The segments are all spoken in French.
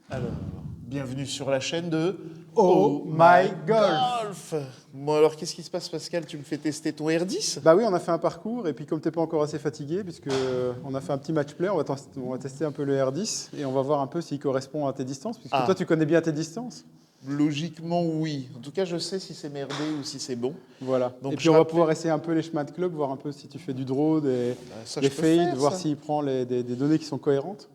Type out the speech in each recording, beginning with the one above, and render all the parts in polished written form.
Alors, bienvenue sur la chaîne de Oh My Golf. Bon alors, qu'est-ce qui se passe Pascal? Tu me fais tester ton R10? Bah oui, on a fait un parcours et puis comme tu n'es pas encore assez fatigué, puisque on a fait un petit match play, on va tester un peu le R10 et on va voir un peu s'il correspond à tes distances, puisque toi tu connais bien tes distances. Logiquement, oui. En tout cas, je sais si c'est merdé ou si c'est bon. Voilà. Donc, et puis on va pouvoir essayer un peu les chemins de club, voir un peu si tu fais du draw, des fades, voir s'il prend des données qui sont cohérentes.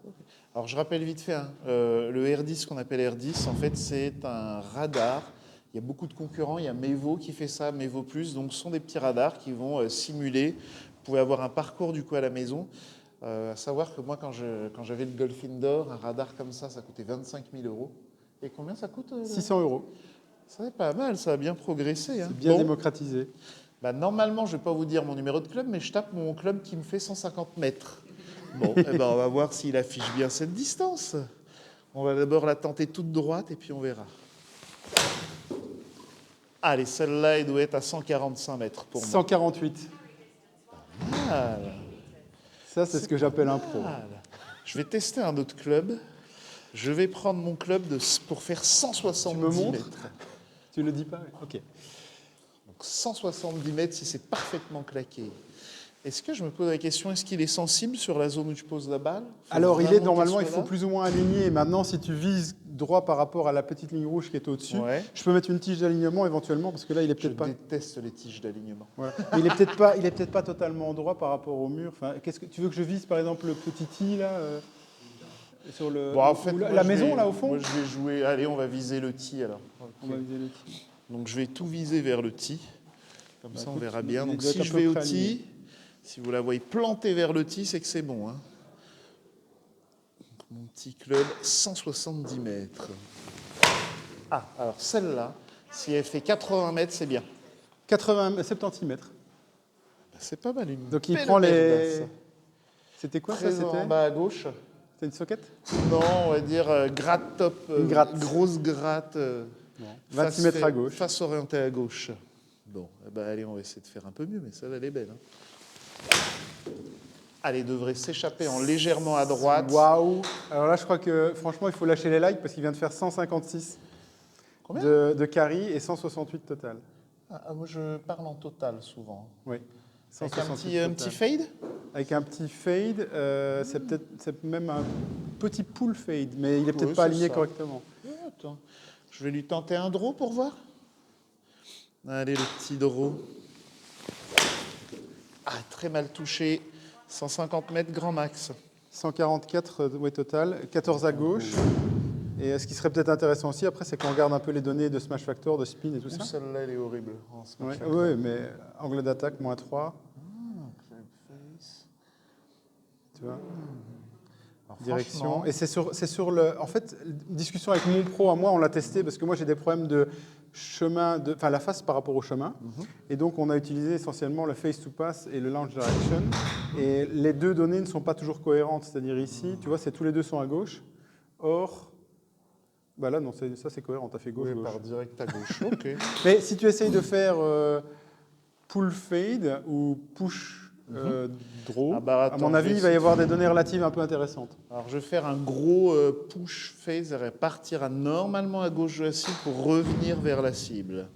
Alors je rappelle vite fait, hein, le R10 qu'on appelle R10, en fait c'est un radar. Il y a beaucoup de concurrents, il y a Mevo qui fait ça, Mevo Plus, donc ce sont des petits radars qui vont simuler. Vous pouvez avoir un parcours du coup à la maison. À savoir que moi quand j'avais le Golf Indoor, un radar comme ça coûtait 25 000 €. Et combien ça coûte 600 €. Ça c'est pas mal, ça a bien progressé. Hein. C'est bien démocratisé. Bah, normalement je ne vais pas vous dire mon numéro de club, mais je tape mon club qui me fait 150 mètres. Bon, eh ben, on va voir s'il affiche bien cette distance. On va d'abord la tenter toute droite et puis on verra. Allez, celle-là, elle doit être à 145 mètres pour moi. 148. Mal. Ça, c'est ce que j'appelle un pro. Mal. Je vais tester un autre club. Je vais prendre mon club pour faire 170 tu me montres mètres. Tu le dis pas? Ok. Donc 170 mètres si c'est parfaitement claqué. Est-ce que je me pose la question, est-ce qu'il est sensible sur la zone où je pose la balle? Alors, normalement, il faut plus ou moins aligner. Maintenant, si tu vises droit par rapport à la petite ligne rouge qui est au-dessus, je peux mettre une tige d'alignement éventuellement, parce que là, il est peut-être pas... Je déteste les tiges d'alignement. Voilà. Il est peut-être pas totalement droit par rapport au mur. Enfin, tu veux que je vise, par exemple, le petit tee, là sur le, bon, en fait, la maison, là, au fond? Moi, je vais jouer... Allez, on va viser le tee, alors. Okay. On va viser le tee. Donc, je vais tout viser vers le tee. Comme ça, on verra bien. Donc, si je vais au tee... Si vous la voyez plantée vers le tee, c'est que c'est bon. Hein. Donc, mon petit club, 170 mètres. Ah, alors celle-là, si elle fait 80 mètres, c'est bien. 70 mètres. Ben, c'est pas mal. Une donc il prend les... C'était quoi ça? C'était en bas à gauche. C'était une socket? Non, on va dire gratte top. Une gratte. Grosse gratte. 26 mètres à gauche. Face orientée à gauche. Bon, eh ben, allez, on va essayer de faire un peu mieux, mais celle-là, elle est belle. Hein. Elle devrait s'échapper en légèrement à droite. Waouh! Alors là, je crois que franchement, il faut lâcher les likes parce qu'il vient de faire 156 de carry et 168 total. Ah, moi, je parle en total souvent. Oui. Avec un petit fade? Avec un petit fade, c'est même un petit pull fade, mais il n'est peut-être pas aligné correctement. Attends, je vais lui tenter un draw pour voir. Allez, le petit draw. Ah, très mal touché. 150 mètres grand max. 144 total, 14 à gauche. Et ce qui serait peut-être intéressant aussi, après, c'est qu'on regarde un peu les données de Smash Factor, de spin et tout ça. Celle-là, elle est horrible. Oui, mais angle d'attaque, -3. Tu vois direction. Et c'est sur le... En fait, discussion avec mon pro à moi, on l'a testé parce que moi, j'ai des problèmes de chemin, enfin la face par rapport au chemin. Et donc, on a utilisé essentiellement le face to pass et le launch direction. Et les deux données ne sont pas toujours cohérentes. C'est-à-dire ici, tu vois, tous les deux sont à gauche. Or, bah là, non, ça c'est cohérent. Tu as fait gauche, gauche. Par direct à gauche. OK. Mais si tu essayes de faire pull fade ou push draw, à mon avis, il va y avoir des données relatives un peu intéressantes. Alors, je vais faire un gros push phase et partir normalement à gauche de la cible pour revenir vers la cible.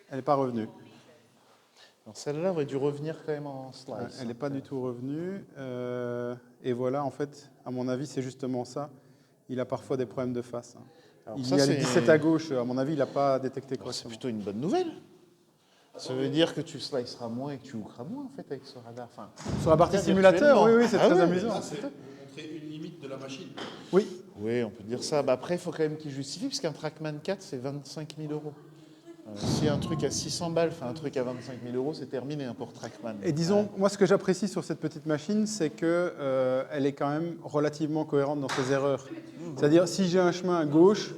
Elle n'est pas revenue. Alors, celle-là aurait dû revenir quand même en slice. Elle n'est pas du tout revenue. Et voilà, en fait, à mon avis, c'est justement ça. Il a parfois des problèmes de face. Alors, il y a le 17 à gauche. À mon avis, il n'a pas détecté correctement. C'est plutôt une bonne nouvelle. Ça veut dire que tu sliceras moins et que tu hookeras moins, en fait, avec ce radar. Enfin, sur la partie simulateur, oui, c'est très amusant. C'est montrer une limite de la machine. Oui. Oui, on peut dire ça. Bah, après, il faut quand même qu'il justifie, parce qu'un Trackman 4, c'est 25 000 €. Si un truc à 600 balles fait un truc à 25 000 €, c'est terminé pour Trackman. Et disons, moi, ce que j'apprécie sur cette petite machine, c'est qu'elle est quand même relativement cohérente dans ses erreurs. C'est-à-dire, si j'ai un chemin à gauche,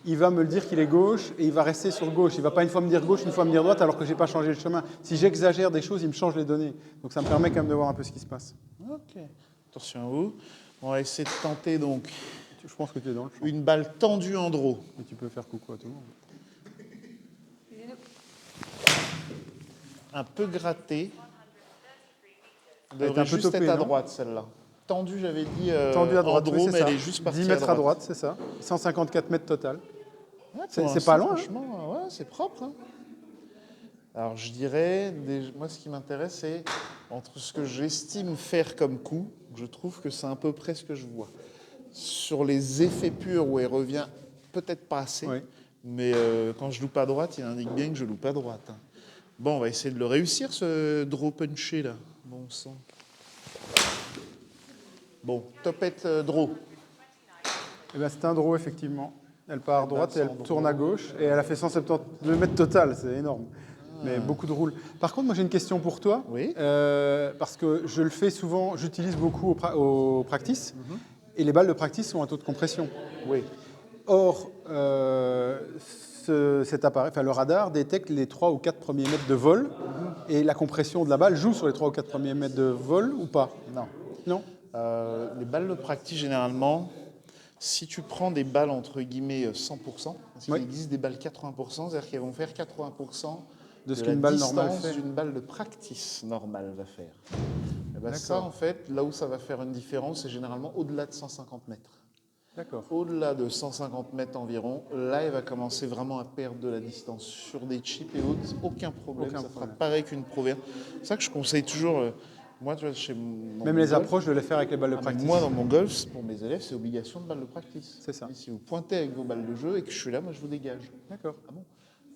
il va me le dire qu'il est gauche et il va rester sur gauche. Il ne va pas une fois me dire gauche, une fois me dire droite, alors que je n'ai pas changé le chemin. Si j'exagère des choses, il me change les données. Donc ça me permet quand même de voir un peu ce qui se passe. Ok. Attention à vous. On va essayer de tenter donc. Je pense que tu es dans le champ. Une balle tendue en draw. Et tu peux faire coucou à tout le monde. Un peu grattée. Elle devrait juste être à droite, celle-là. Tendue, j'avais dit, Tendue à droite, en oui, draw, mais c'est ça. elle est juste partie 10 mètres à droite, c'est ça. 154 mètres total. Ouais, C'est pour pas l'instant, loin, hein. franchement, ouais, c'est propre. Hein. Alors je dirais, moi ce qui m'intéresse, c'est entre ce que j'estime faire comme coup, je trouve que c'est à peu près ce que je vois. Sur les effets purs où elle revient peut-être pas assez, Oui. mais quand je loupe à droite, il indique bien que je loupe à droite. Hein. Bon, on va essayer de le réussir ce draw punché là. Bon sang. Bon, topette draw. Eh ben, c'est un draw, effectivement. Elle part à Eh ben, droite et elle sans tourne à draw. gauche. Et elle a fait 172 mètres total, c'est énorme. Mais beaucoup de roules. Par contre, moi j'ai une question pour toi. Oui. Parce que je le fais souvent, j'utilise beaucoup au practice. Et les balles de practice ont un taux de compression. Oui. Or, cet appareil, enfin, le radar détecte les 3 ou 4 premiers mètres de vol. Et la compression de la balle joue sur les 3 ou 4 premiers mètres de vol ou pas? Non. Non? Les balles de practice, généralement, si tu prends des balles entre guillemets 100%, parce qu'il Oui. existe des balles 80%, c'est-à-dire qu'elles vont faire 80% De ce la qu'une balle normale distance fait. d'une balle de practice normale va faire. Et ben ça, D'accord. en fait, là où ça va faire une différence, c'est généralement au-delà de 150 mètres. D'accord. Au-delà de 150 mètres environ, là, elle va commencer vraiment à perdre de la distance sur des chips et autres. Aucun problème, Aucun ça fera problème. pareil qu'une Pro Vert. C'est ça que je conseille toujours. Moi, tu vois, chez mon Même les golf, approches, je les faire avec les balles de mais practice. moi, dans mon golf, pour mes élèves, c'est obligation de balle de practice. C'est ça. Et si vous pointez avec vos balles de jeu et que je suis là, moi, je vous dégage. D'accord. Ah bon?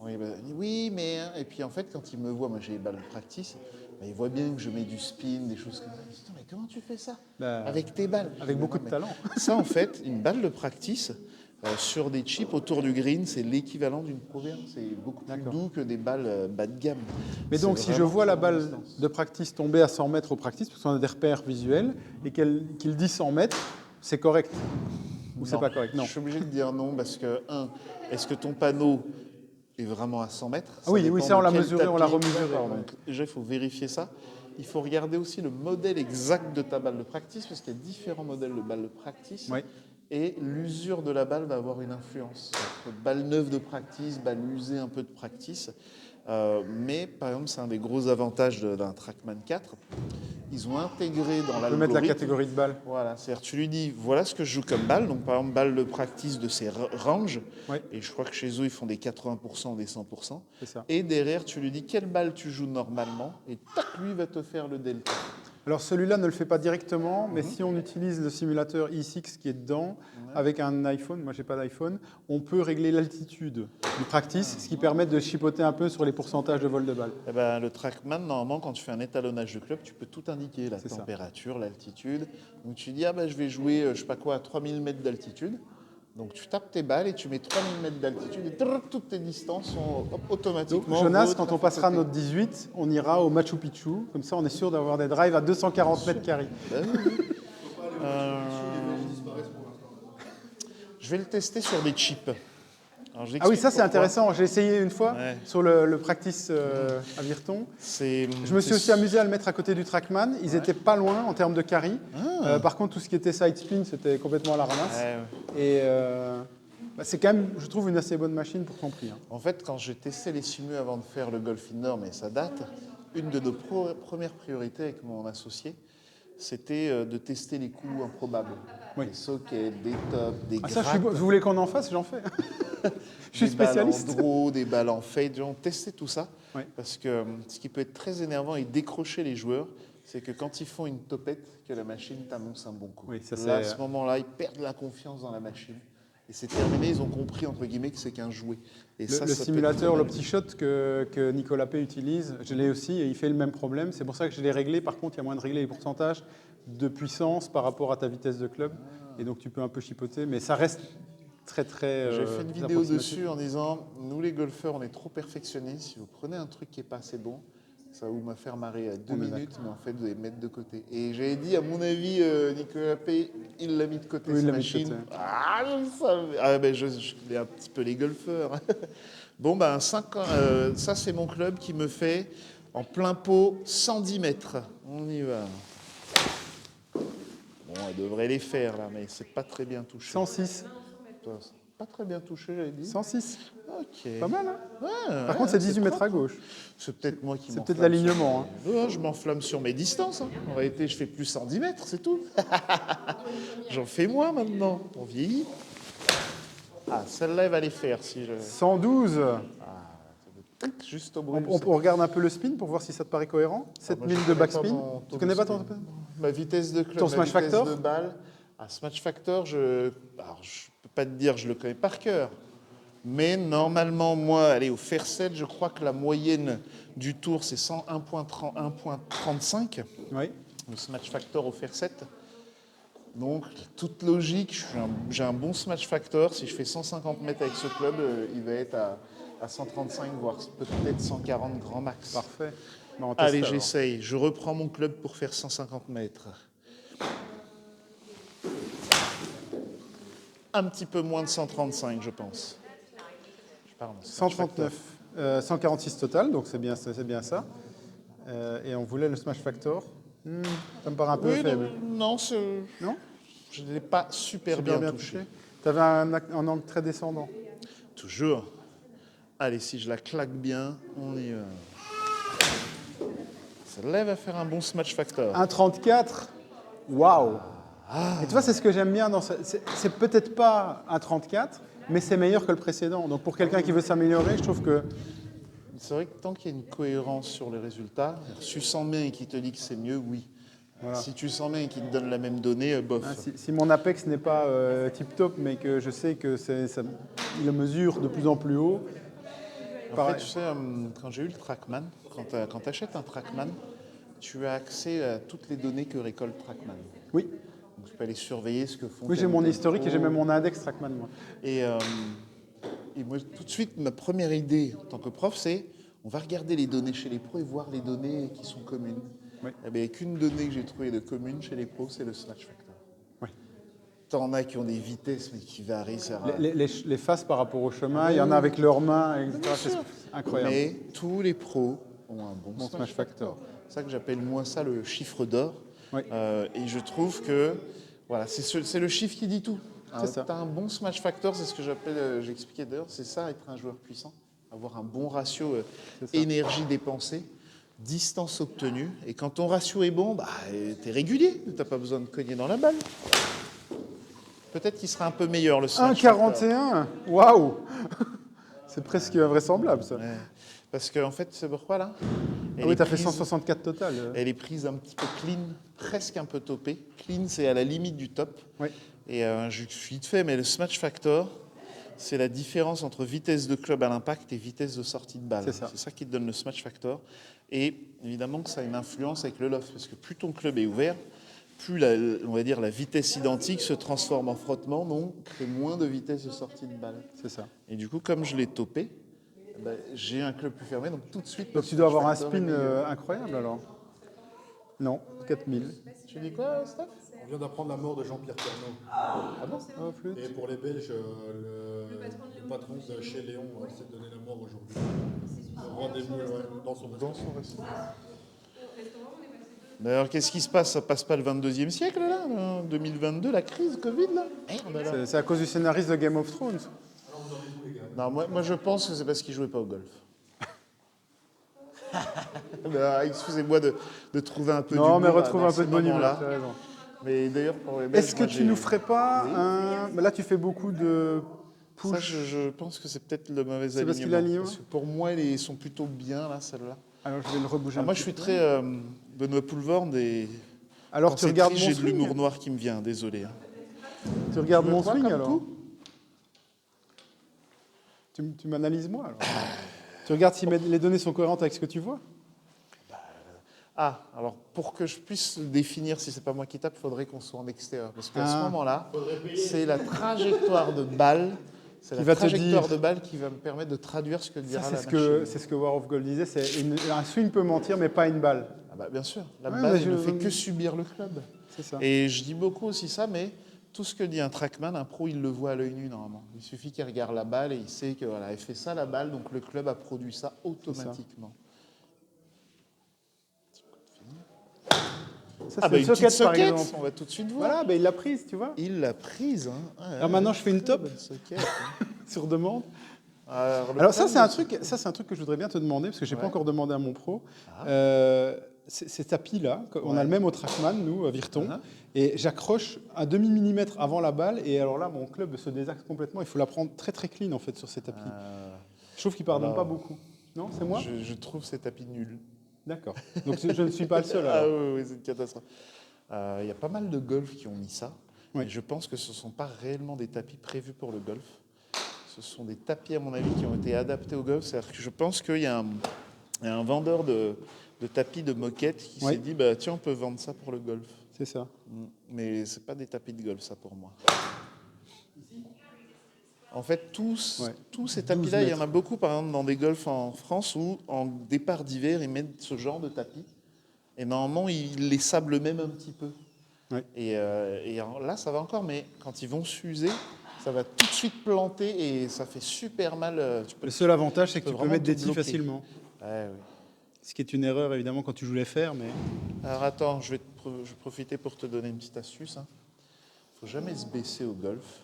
Oui, ben, il dit, oui, mais... hein. Et puis, en fait, quand ils me voient, moi, j'ai les balles de practice, ben, ils voient bien que je mets du spin, des choses comme ça. Ils disent, mais comment tu fais ça Ben, avec tes balles? avec beaucoup de Mais talent. Ça, en fait, une balle de practice, sur des chips autour du green, c'est l'équivalent d'une Pro Vert. C'est beaucoup plus D'accord. doux que des balles bas de gamme. Mais C'est donc, si je vraiment vois la sur la balle distance. de practice tomber à 100 mètres au practice, parce qu'on a des repères visuels, et qu'il dit 100 mètres, c'est correct? Ou c'est Non. pas correct? Non. Je suis obligé de dire non parce que, est-ce que ton panneau est vraiment à 100 mètres? Ah oui, dépend oui, ça, de on l'a quel mesuré, on l'a tapis. remesuré, D'accord, ouais. donc déjà, il faut vérifier ça. Il faut regarder aussi le modèle exact de ta balle de practice parce qu'il y a différents modèles de balles de practice. Oui. Et l'usure de la balle va avoir une influence. Balle neuve de practice, balle usée un peu de practice. Mais par exemple, c'est un des gros avantages d'un Trackman 4. Ils ont intégré dans On peut l'algorithme. mettre la catégorie de balle. Voilà, c'est-à-dire tu lui dis voilà ce que je joue comme balle, donc par exemple balle de practice de ces ranges, Oui. et je crois que chez eux ils font des 80% ou des 100%, C'est ça. et derrière tu lui dis quelle balle tu joues normalement, et tac, lui va te faire le delta. Alors celui-là ne le fait pas directement, mais si on utilise le simulateur i6 qui est dedans, avec un iPhone, moi j'ai pas d'iPhone, on peut régler l'altitude du practice, ce qui permet de chipoter un peu sur les pourcentages de vol de balle. Eh ben, le Trackman, normalement, quand tu fais un étalonnage de club, tu peux tout indiquer, la C'est ça. température, l'altitude. Donc tu dis, ah ben, je vais jouer, je sais pas quoi, à 3000 mètres d'altitude. Donc tu tapes tes balles et tu mets 3000 mètres d'altitude et toutes tes distances sont Donc automatiquement... Jonas, quand on passera notre 18, on ira au Machu Picchu, comme ça on est sûr d'avoir des drives à 240 mètres carrés. Ben oui, oui. Je vais le tester sur des chips. Alors, Ah oui, ça c'est pourquoi. intéressant, j'ai essayé une fois Ouais. sur le practice à Virton. Je me suis aussi amusé à le mettre à côté du Trackman. Ils étaient pas loin en termes de carry. Par contre, tout ce qui était side spin, c'était complètement à la ramasse. Ouais, ouais. Et c'est quand même, je trouve, une assez bonne machine pour ton prix. Hein. En fait, quand j'ai testé les simus avant de faire le Golf Indoor, mais ça date, une de nos premières priorités avec mon associé, c'était de tester les coups improbables. Oui. Des sockets, des tops, des Ah, ça, grattes, vous voulez qu'on en fasse, j'en fais. Je suis des balles spécialiste. en draw, des balles en fade. On testait tout ça. Oui. Parce que ce qui peut être très énervant et décrocher les joueurs, c'est que quand ils font une topette, que la machine t'annonce un bon coup. Oui, ça, Là, à c'est- ce moment-là, ils perdent la confiance dans la machine. Et c'est terminé, ils ont compris, entre guillemets, que c'est qu'un jouet. Et Le ça peut être simulateur, très mal. l'OptiShot que Nicolas P utilise, je l'ai aussi et il fait le même problème. C'est pour ça que je l'ai réglé. Par contre, il y a moyen de régler les pourcentages de puissance par rapport à ta vitesse de club. Et donc, tu peux un peu chipoter. Mais ça reste très, très. J'ai fait une vidéo approximatif. dessus en disant nous les golfeurs on est trop perfectionnés, si vous prenez un truc qui n'est pas assez bon, ça va vous faire marrer à 2 On est minutes, mais en fait vous allez mettre de côté. Et j'avais dit à mon avis, Nicolas P, il l'a mis de côté Oui, il cette l'a mis de machine. côté. Ah, je le savais. Ah, ben, je connais un petit peu les golfeurs. Bon ben 5 ans, ça c'est mon club qui me fait en plein pot 110 mètres. On y va. Bon, elle devrait les faire là, mais c'est pas très bien touché. 106. Pas très bien touché, j'avais dit. 106. Ah, Ok. Pas mal, hein? Ouais, Par contre, c'est 18 mètres à gauche. C'est peut-être moi qui C'est m'enflamme. peut-être l'alignement. sur- Non, je m'enflamme sur mes distances. Hein. En réalité, je fais plus 110 mètres, c'est tout. J'en fais moins maintenant. On vieillit. Ah, celle-là, elle va les faire si je. 112. Juste au bout. On regarde un peu le spin pour voir si ça te paraît cohérent. 7000 de backspin. Tu connais pas ton... Ma vitesse de club, Ton ma smash vitesse factor de balle. Ah, smash factor, je peux pas te dire, je le connais par cœur. Mais normalement, moi, allez, au fair set, je crois que la moyenne du tour, c'est 101.35. Oui. Le smash factor au fair set. Donc, toute logique, j'ai un bon smash factor. Si je fais 150 mètres avec ce club, il va être à 135, voire peut-être 140 grand max. Parfait. Bon, on teste Allez, alors. j'essaye. Je reprends mon club pour faire 150 mètres. Un petit peu moins de 135, je pense. Je parle en smash factor. 139, 146 total, donc c'est bien ça. Et on voulait le smash factor. Ça me paraît un peu Oui, faible. non, Non? je ne l'ai pas super, Super bien touché. Tu avais un angle très descendant. Toujours. Allez, si je la claque bien, on y va. Celle-là va faire un bon smash factor. 1,34. Waouh! Et tu vois, c'est ce que j'aime bien dans ça. C'est peut-être pas un 34, mais c'est meilleur que le précédent. Donc pour quelqu'un qui veut s'améliorer, je trouve que. C'est vrai que tant qu'il y a une cohérence sur les résultats, si tu sens bien et qu'il te dit que c'est mieux, oui. Voilà. Si tu sens bien et qu'il te donne la même donnée, bof. Hein, si mon Apex n'est pas tip-top, mais que je sais que il le mesure de plus en plus haut. En fait, tu sais, quand j'ai eu le Trackman, quand tu achètes un Trackman, tu as accès à toutes les données que récolte Trackman. Oui, Donc tu peux aller surveiller ce que font. oui j'ai mon historique et j'ai même mon index Trackman, moi. Et moi, tout de suite, ma première idée en tant que prof, c'est on va regarder les données chez les pros et voir les données qui sont communes. Oui. Eh bien, il n'y a qu'une donnée que j'ai trouvée de commune chez les pros, c'est le smash factor. Oui. T'en as qui ont des vitesses, mais qui varient. Les faces par rapport au chemin, il y en a avec leurs mains, etc. C'est incroyable. Mais tous les pros ont un bon Smash factor. C'est ça que j'appelle moi ça le chiffre d'or. Oui. Et je trouve que voilà, c'est le chiffre qui dit tout. C'est ça. Tu as un bon smash factor, c'est ce que j'appelle, j'expliquais d'ailleurs, c'est ça être un joueur puissant. Avoir un bon ratio C'est ça. énergie dépensée, distance obtenue. Et quand ton ratio est bon, tu es régulier. Tu n'as pas besoin de cogner dans la balle. Peut-être qu'il sera un peu meilleur le smash factor. 1,41. Waouh! C'est presque invraisemblable, ça. Ouais. Parce qu'en fait, c'est pourquoi là Ah oui, tu as fait 164 total. Elle est prise un petit peu clean, presque un peu topée. Clean, c'est à la limite du top. Oui. Et je suis vite fait, mais le smash factor, c'est la différence entre vitesse de club à l'impact et vitesse de sortie de balle. C'est ça. Qui te donne le smash factor. Et évidemment que ça a une influence avec le loft, parce que plus ton club est ouvert, plus on va dire la vitesse identique se transforme en frottement, donc c'est moins de vitesse de sortie de balle. C'est ça. Et du coup, comme je l'ai topé, j'ai un club plus fermé, donc tout de suite. Donc tu dois avoir un spin incroyable alors. Non, 4000. Tu dis quoi, Steph? On vient d'apprendre la mort de Jean-Pierre Pernaut. Ah bon? Ah, flûte. Et pour les Belges, le patron de chez Léon s'est donné la mort aujourd'hui. Le roi des moules, ouais, dans son restaurant. D'ailleurs, qu'est-ce qui se passe? Ça passe pas le 22e siècle, là? 2022, la crise Covid, là? Merde, là. C'est à cause du scénariste de Game of Thrones. Non, moi, je pense que c'est parce qu'il jouait pas au golf. Excusez-moi de trouver un peu Non, mais d'humour retrouve dans un peu ces de bonne humeur, moments-là. tu as raison. Mais d'ailleurs, pour les Belges, Est-ce que moi, tu nous ferais pas un... Mais là, tu fais beaucoup de Ça, push. je pense que c'est peut-être le mauvais C'est parce qu'il alignement. aligne, Parce que pour moi, ils sont plutôt bien, là, celle-là. Alors, je vais le rebouger un Moi, petit je suis peu. très Benoît Poulvord et Alors, quand tu c'est regardes triste, mon j'ai de l'humour swing. noir qui me vient, désolé. Hein. Tu regardes Tu veux mon quoi swing, comme alors coup Tu m'analyses, moi, alors Tu regardes si les données sont cohérentes avec ce que tu vois. Ah, alors pour que je puisse définir si c'est pas moi qui tape, il faudrait qu'on soit en extérieur. Parce qu'à ce moment-là, c'est la trajectoire de balle. C'est Qui la va te trajectoire dire- de balle qui va me permettre de traduire ce que Ça, dira c'est la ce machine. c'est ce que War of Gold disait, un swing peut mentir, mais pas une balle. Ah bah, bien sûr, la Ouais, balle mais elle ne fait que subir le club. C'est ça. Et je dis beaucoup aussi ça, mais tout ce que dit un trackman, un pro, il le voit à l'œil nu normalement. Il suffit qu'il regarde la balle et il sait que voilà, elle fait ça la balle, donc le club a produit ça automatiquement. Ça, Ah c'est bah une une petite socket, par socket, exemple. on va tout de suite voir. Voilà, il l'a prise, tu vois. Il l'a prise. Hein. Ouais, Alors maintenant, je fais une très top. bonne socket, hein. Sur demande. Alors ça, c'est un truc que je voudrais bien te demander, parce que je n'ai pas encore demandé à mon pro. Ces tapis-là, on a le même au Trackman, nous, à Virton, et j'accroche un demi-millimètre avant la balle, et alors là, mon club se désaxe complètement. Il faut la prendre très très clean, en fait, sur ces tapis. Je trouve qu'ils ne pardonnent pas beaucoup. Non, c'est moi je trouve ces tapis nuls. D'accord. Donc je ne suis pas le seul, Ah alors. oui, c'est une catastrophe. Il y a pas mal de golf qui ont mis ça. Oui. Et je pense que ce ne sont pas réellement des tapis prévus pour le golf. Ce sont des tapis, à mon avis, qui ont été adaptés au golf. C'est-à-dire que je pense qu'il y a un vendeur de tapis de moquette qui s'est dit bah, tiens, on peut vendre ça pour le golf. C'est ça. Mais ce n'est pas des tapis de golf, ça, pour moi. En fait, tous ces tapis-là, il y en a beaucoup, par exemple, dans des golfs en France où, en départ d'hiver, ils mettent ce genre de tapis. Et normalement, ils les sablent même un petit peu. Ouais. Et là, ça va encore, mais quand ils vont s'user, ça va tout de suite planter et ça fait super mal. Le seul avantage, c'est que tu peux mettre des tis bloquer facilement. Ouais, oui. Ce qui est une erreur, évidemment, quand tu joues les fers, mais... Alors attends, je vais profiter pour te donner une petite astuce. Il ne faut jamais se baisser au golf.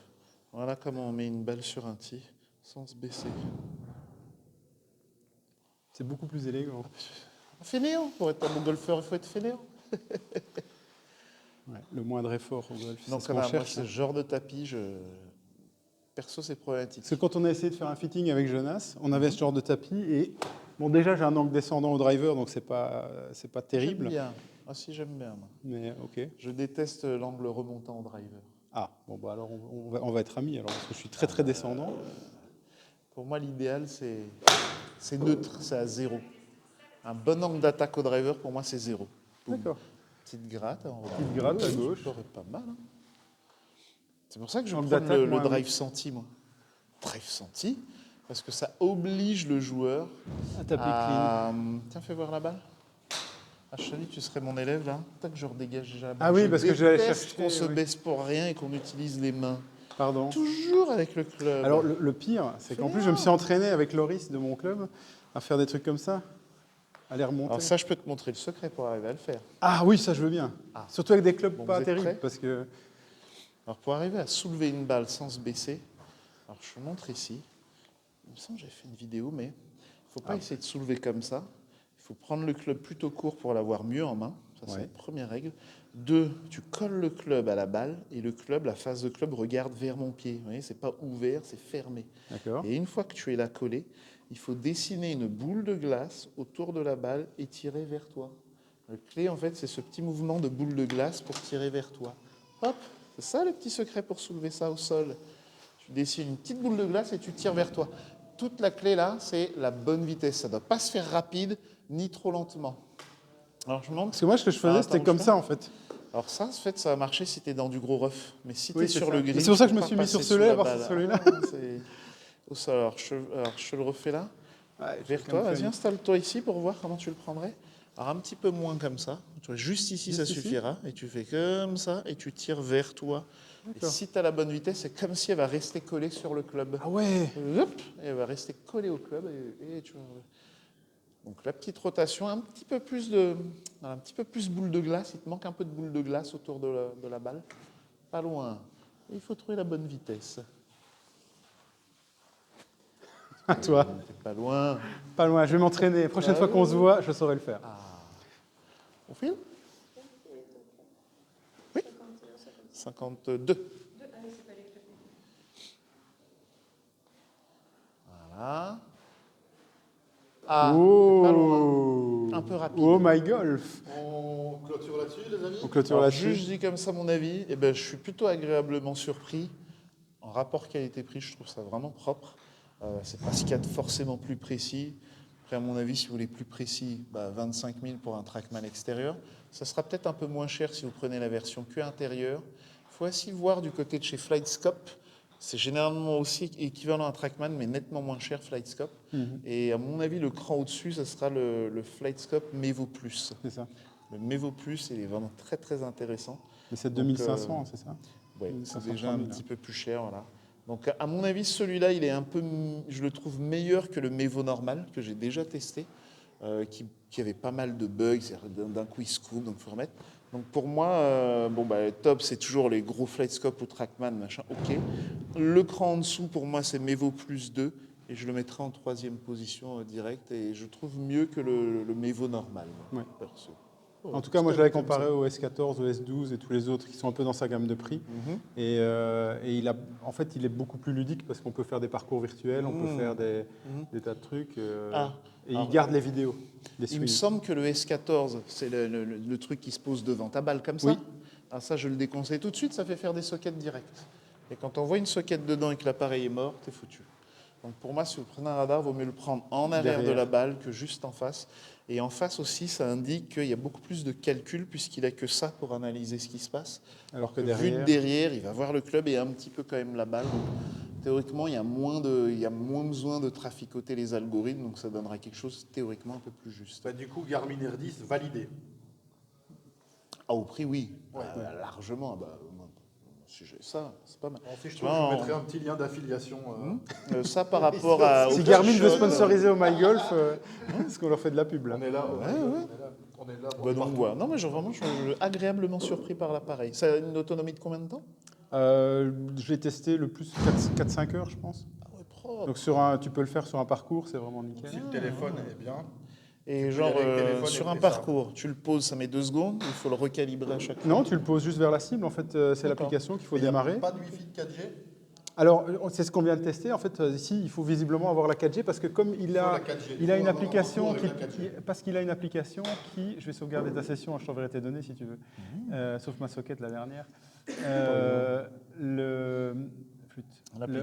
Voilà comment on met une balle sur un tee sans se baisser. C'est beaucoup plus élégant. Fainéant, pour être un bon golfeur, il faut être fainéant. Ouais, le moindre effort au golf. Donc c'est ce qu'on moi, cherche. ce genre de tapis, perso, c'est problématique. Parce que quand on a essayé de faire un fitting avec Jonas, on avait ce genre de tapis et bon, déjà j'ai un angle descendant au driver, donc c'est pas terrible. J'aime bien. Ah si, j'aime bien. Moi. Mais ok. Je déteste l'angle remontant au driver. Ah bon bah alors on va être amis alors parce que je suis très très descendant. Pour moi, l'idéal c'est neutre, c'est à 0. Un bon angle d'attaque au driver, pour moi, c'est 0. D'accord. Petite gratte. Petite gratte à gauche. Ça aurait pas mal. C'est pour ça que je Angle prends d'attaque, le moi, drive senti, moi. Drive senti, parce que ça oblige le joueur À taper à... Tiens, fais voir la balle. Ah, je te dis, tu serais mon élève, là. Tac, je redégage déjà la balle. Ah oui, parce que je vais aller déteste chercher, qu'on se oui. baisse pour rien et qu'on utilise les mains. Pardon. Toujours avec le club. Alors le pire, c'est qu'en plus je me suis entraîné avec Loris de mon club à faire des trucs comme ça, à les remonter. Alors ça, je peux te montrer le secret pour arriver à le faire. Ah oui, ça je veux bien. Ah. Surtout avec des clubs Bon, pas vous êtes terribles, prêts parce que... Alors pour arriver à soulever une balle sans se baisser, alors je te montre ici. Il me semble que j'ai fait une vidéo, mais il ne faut pas essayer de soulever comme ça. Il faut prendre le club plutôt court pour l'avoir mieux en main. Ça, c'est la première règle. 2, tu colles le club à la balle et le club, la face de club, regarde vers mon pied. Vous voyez, c'est pas ouvert, c'est fermé. D'accord. Et une fois que tu es là collé, il faut dessiner une boule de glace autour de la balle et tirer vers toi. Le clé, en fait, c'est ce petit mouvement de boule de glace pour tirer vers toi. Hop, c'est ça le petit secret pour soulever ça au sol. Tu dessines une petite boule de glace et tu tires vers toi. Toute la clé là, c'est la bonne vitesse. Ça ne doit pas se faire rapide ni trop lentement. Alors je montre. Parce que moi ce que je faisais c'était comme ça en fait. Alors ça, en fait, ça va marcher si tu es dans du gros rough. Mais si tu es Oui, sur c'est le ça. green, C'est pour ça que je me faut suis pas mis sur passer celui-là, sous la voir balle. celui-là. C'est au sol. Alors je te le refais là. Ouais, Vers toi, vas-y, installe-toi ici pour voir comment tu le prendrais. Alors un petit peu moins comme ça. Tu vois, juste ici, ça suffira. Et tu fais comme ça et tu tires vers toi. Et si tu as la bonne vitesse, c'est comme si elle va rester collée sur le club. Ah ouais. Hop, et elle va rester collée au club. Et tu... Donc la petite rotation, un petit peu plus boule de glace. Il te manque un peu de boule de glace autour de la balle. Pas loin. Et il faut trouver la bonne vitesse. À toi. T'es pas loin. Pas loin, je vais m'entraîner. La prochaine fois qu'on se voit, je saurai le faire. On file? Oui. 52. Voilà. Ah, pas loin. Un peu rapide. Oh my golf. On clôture là-dessus, les amis? On clôture Alors, là-dessus. juste dit comme ça mon avis, eh ben, je suis plutôt agréablement surpris. En rapport qualité-prix, je trouve ça vraiment propre. C'est pas ce qu'il y a de forcément plus précis. Après, à mon avis, si vous voulez plus précis, 25 000 pour un Trackman extérieur. Ça sera peut-être un peu moins cher si vous prenez la version que intérieure. Il faut aussi voir du côté de chez Flightscope. C'est généralement aussi équivalent à un Trackman, mais nettement moins cher, Flightscope. Et à mon avis, le cran au-dessus, ça sera le Flightscope Mevo Plus. C'est ça. Le Mevo Plus, il est vraiment très très intéressant. Mais c'est Donc, 2500, c'est ça? Oui, c'est 2500, déjà un 3000, petit peu plus cher. Voilà. Donc, à mon avis, celui-là, il est un peu, je le trouve meilleur que le Mevo normal, que j'ai déjà testé, qui avait pas mal de bugs. D'un coup, il se coupe, donc il faut remettre. Donc, pour moi, top, c'est toujours les gros Flightscope ou Trackman, machin, ok. Le cran en dessous, pour moi, c'est Mevo Plus 2. et je le mettrai en 3e position directe, et je trouve mieux que le Mevo normal, Ouais. perso. En tout cas, moi, je l'avais comparé au S14, au S12 et tous les autres qui sont un peu dans sa gamme de prix. Et en fait, il est beaucoup plus ludique parce qu'on peut faire des parcours virtuels, on peut faire des tas de trucs. Et il garde les vidéos. Il me semble que le S14, c'est le truc qui se pose devant ta balle comme ça. Oui. Ah, ça, je le déconseille tout de suite, ça fait faire des sockets directs. Et quand on voit une socket dedans et que l'appareil est mort, t'es foutu. Donc pour moi, si vous prenez un radar, il vaut mieux le prendre en arrière de la balle que juste en face. Et en face aussi, ça indique qu'il y a beaucoup plus de calculs puisqu'il n'a que ça pour analyser ce qui se passe. Alors que Vu de derrière, il va voir le club et un petit peu quand même la balle. Donc, théoriquement, il y a moins besoin de traficoter les algorithmes, donc ça donnera quelque chose théoriquement un peu plus juste. Bah, du coup, Garmin R10 validé. Ah, au prix, oui. Largement. Bah, moi, si j'ai ça, c'est pas mal. Si je trouve, je mettrai un petit lien d'affiliation. Ça par rapport à... Si Garmin veut sponsoriser au MyGolf, est-ce qu'on leur fait de la pub là? On est là. On est là. Bah, donc, voilà. Non, mais vraiment, je suis agréablement surpris par l'appareil. Ça a une autonomie de combien de temps? Je l'ai testé le plus 4-5 heures, je pense. Ah ouais, propre. Donc tu peux le faire sur un parcours, c'est vraiment nickel. Si le téléphone est bien. Et genre, sur un parcours, tu le poses, ça met 2 secondes, il faut le recalibrer à chaque fois. Non, tu le poses juste vers la cible. En fait, c'est l'application qu'il faut démarrer. Pas de Wi-Fi 4G. Alors, c'est ce qu'on vient de tester. En fait, ici, il faut visiblement avoir la 4G parce que comme il a une application parce qu'il a une application qui, je vais sauvegarder ta session, je t'enverrai tes données si tu veux, sauf ma socket la dernière.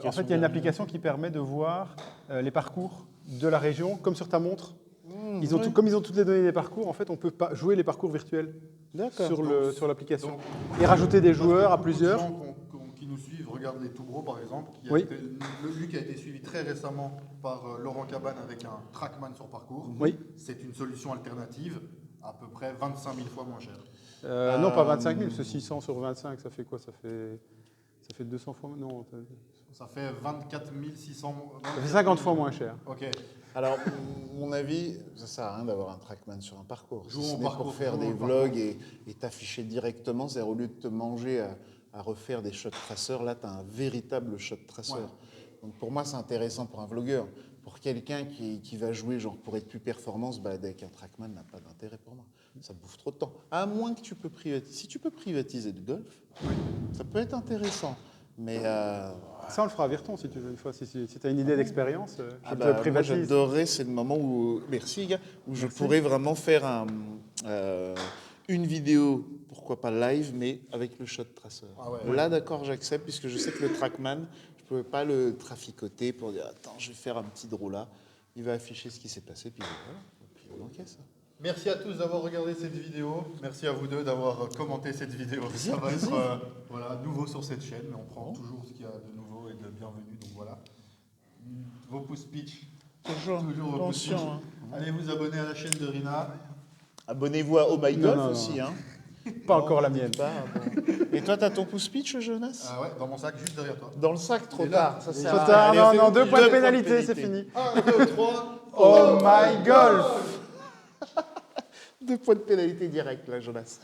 En fait, il y a une application qui permet de voir les parcours de la région, comme sur ta montre. Comme ils ont toutes les données des parcours, en fait, on peut jouer les parcours virtuels sur l'application. Et rajouter des joueurs à plusieurs. Les gens qui nous suivent, regarde les Tout Gros par exemple, lui qui a été suivi très récemment par Laurent Cabane avec un Trackman sur parcours. Oui. C'est une solution alternative à peu près 25 000 fois moins chère. Non, pas 25 000, c'est 600 sur 25, ça fait quoi? Ça fait 200 fois... Non, ça fait 24 600... Ça fait 50 fois moins cher. Ok. Alors, mon avis, ça sert à rien d'avoir un Trackman sur un parcours. Jouons C'est pour faire des vlogs et t'afficher directement. C'est-à-dire, au lieu de te manger à refaire des shot tracers, là, tu as un véritable shot tracer. Ouais. Donc, pour moi, c'est intéressant pour un vlogueur. Pour quelqu'un qui va jouer genre pour être plus performant, se balader avec un Trackman n'a pas d'intérêt pour moi. Ça bouffe trop de temps. À moins que tu peux privatiser. Si tu peux privatiser le golf, ça peut être intéressant. Mais ça, on le fera à Virton si tu veux une fois. Si tu as une idée d'expérience, je te privatise. Moi, j'adorerais, c'est le moment où, merci les gars, où je pourrais vraiment faire une vidéo, pourquoi pas live, mais avec le shot tracer. Ah ouais, là, d'accord, j'accepte, puisque je sais que le Trackman, je ne pouvais pas le traficoter pour dire attends, je vais faire un petit draw là. Il va afficher ce qui s'est passé, puis voilà, puis on encaisse. Merci à tous d'avoir regardé cette vidéo. Merci à vous deux d'avoir commenté cette vidéo. Ça va être nouveau sur cette chaîne, mais on prend toujours ce qu'il y a de nouveau et de bienvenu. Donc voilà, vos pouces pitch. Toujours vos pouces pitch. Allez vous abonner à la chaîne de Rina. Abonnez-vous à Oh My Golf aussi. Hein. Pas encore la mienne. Et toi, tu as ton pouce pitch, Jonas? Ah ouais, dans mon sac, juste derrière toi. Dans le sac, trop tard. Ça sert trop tard, non, 2 points de pénalité, c'est fini. 1, 2, 3. Oh My Golf. 2 points de pénalité direct, là, Jonas.